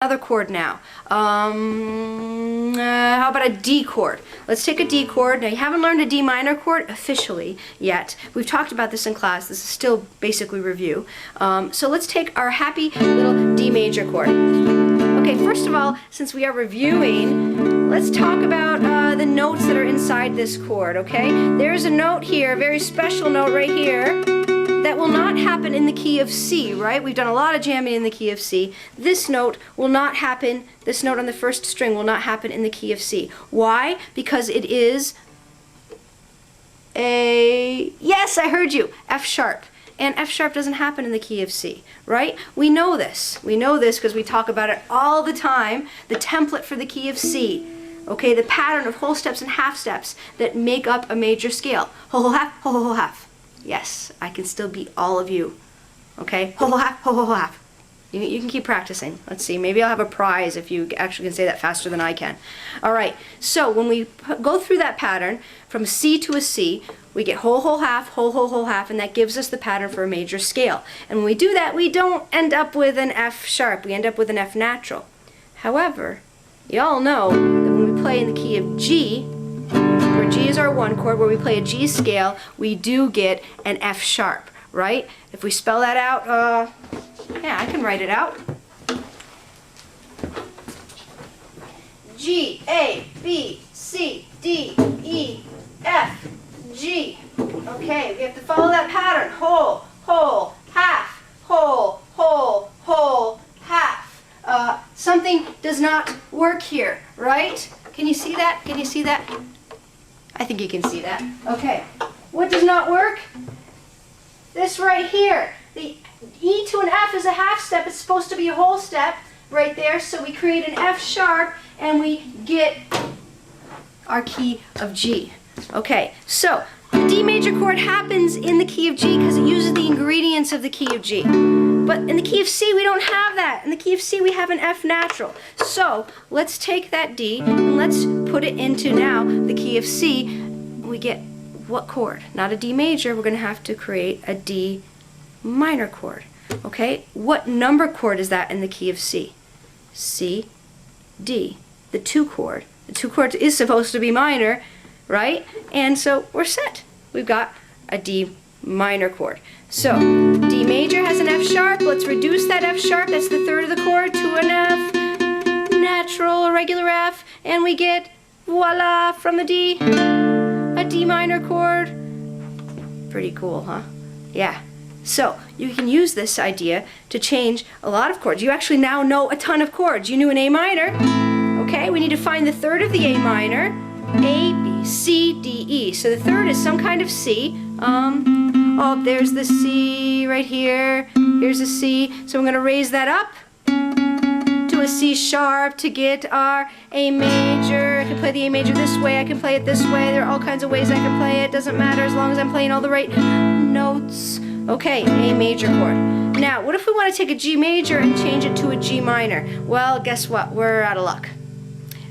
Another chord now. How about a D chord? Let's take a D chord. Now you haven't learned a D minor chord officially yet. We've talked about this in class. This is still basically review. So let's take our happy little D major chord. Okay, first of all, since we are reviewing, let's talk about the notes that are inside this chord, okay? There's a note here, a very special note right here, that will not happen in the key of C, right? We've done a lot of jamming in the key of C. This note will not happen, this note on the first string will not happen in the key of C. Why? Because it is a, yes, I heard you, F sharp. And F sharp doesn't happen in the key of C, right? We know this. We know this because we talk about it all the time, the template for the key of C. Okay, the pattern of whole steps and half steps that make up a major scale. Whole, whole, half, whole, whole, whole, half. Yes, I can still beat all of you. Okay? Ho ho half, ho ho half. You can keep practicing. Let's see, maybe I'll have a prize if you actually can say that faster than I can. Alright, so when we go through that pattern from C to a C, we get whole, whole, half, whole, whole, whole, half, and that gives us the pattern for a major scale. And when we do that, we don't end up with an F sharp, we end up with an F natural. However, you all know that when we play in the key of G, where G is our one chord, where we play a G scale, we do get an F sharp, right? If we spell that out, yeah, I can write it out. G, A, B, C, D, E, F, G. Okay, we have to follow that pattern. Whole, whole, half, whole, whole, whole, half. Something does not work here, right? Can you see that? Can you see that? I think you can see that. Okay. What does not work? This right here. The E to an F is a half step. It's supposed to be a whole step right there. So we create an F sharp and we get our key of G. Okay. So the D major chord happens in the key of G because it uses the ingredients of the key of G. But in the key of C, we don't have that. In the key of C, we have an F natural. So let's take that D and let's put it into now the key of C. We get what chord? Not a D major. We're going to have to create a D minor chord. Okay? What number chord is that in the key of C? C, D, the 2 chord. The 2 chord is supposed to be minor, right? And so we're set. We've got a D minor chord. So, D major has an F sharp. Let's reduce that F sharp, that's the third of the chord, to an F natural, a regular F, and we get, voila, from the D, a D minor chord. Pretty cool, huh? Yeah. So, you can use this idea to change a lot of chords. You actually now know a ton of chords. You knew an A minor. Okay, we need to find the third of the A minor. A, B, C, D, E. So the third is some kind of C. Oh, there's the C right here. Here's a C. So I'm going to raise that up to a C sharp to get our A major. I can play the A major this way. I can play it this way. There are all kinds of ways I can play it. Doesn't matter as long as I'm playing all the right notes. Okay, A major chord. Now, what if we want to take a G major and change it to a G minor? Well, guess what? We're out of luck.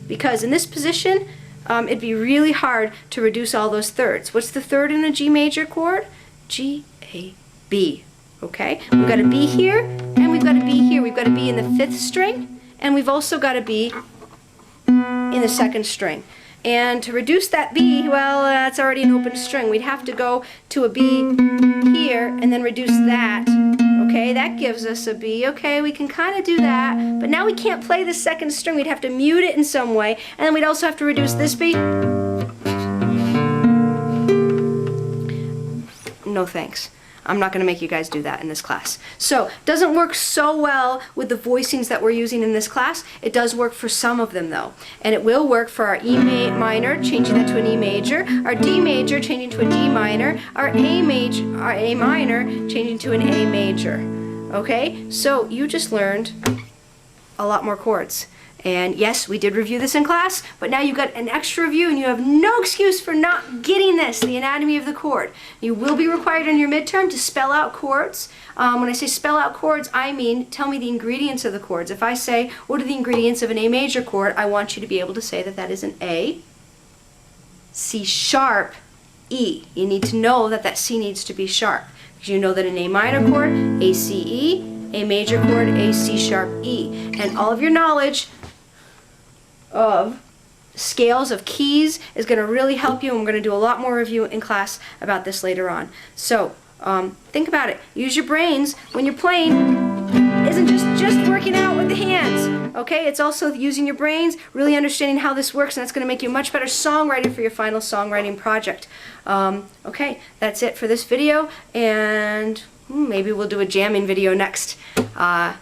Because in this position, it'd be really hard to reduce all those thirds. What's the third in a G major chord? G, A, B. Okay? We've got a B here, and we've got a B here. We've got a B in the 5th string, and we've also got a B in the 2nd string. And to reduce that B, well, that's already an open string. We'd have to go to a B here, and then reduce that. Okay, that gives us a B. Okay, we can kind of do that, but now we can't play the 2nd string. We'd have to mute it in some way, and then we'd also have to reduce this B. No thanks. I'm not going to make you guys do that in this class. So, doesn't work so well with the voicings that we're using in this class. It does work for some of them though. And it will work for our E minor, changing that to an E major, our D major, changing to a D minor, our A minor, changing to an A major. Okay? So, you just learned a lot more chords. And yes, we did review this in class, but now you've got an extra review and you have no excuse for not getting this, the anatomy of the chord. You will be required in your midterm to spell out chords. When I say spell out chords, I mean tell me the ingredients of the chords. If I say, what are the ingredients of an A major chord, I want you to be able to say that that is an A, C sharp, E. You need to know that that C needs to be sharp. Because you know that an A minor chord, A, C, E, A major chord, A, C sharp, E. And all of your knowledge of scales of keys is going to really help you, and we're going to do a lot more review in class about this later on. So think about it. Use your brains when you're playing. Isn't just working out with the hands. Okay, it's also using your brains, really understanding how this works, and that's going to make you a much better songwriter for your final songwriting project. Okay, that's it for this video, and maybe we'll do a jamming video next. Bye.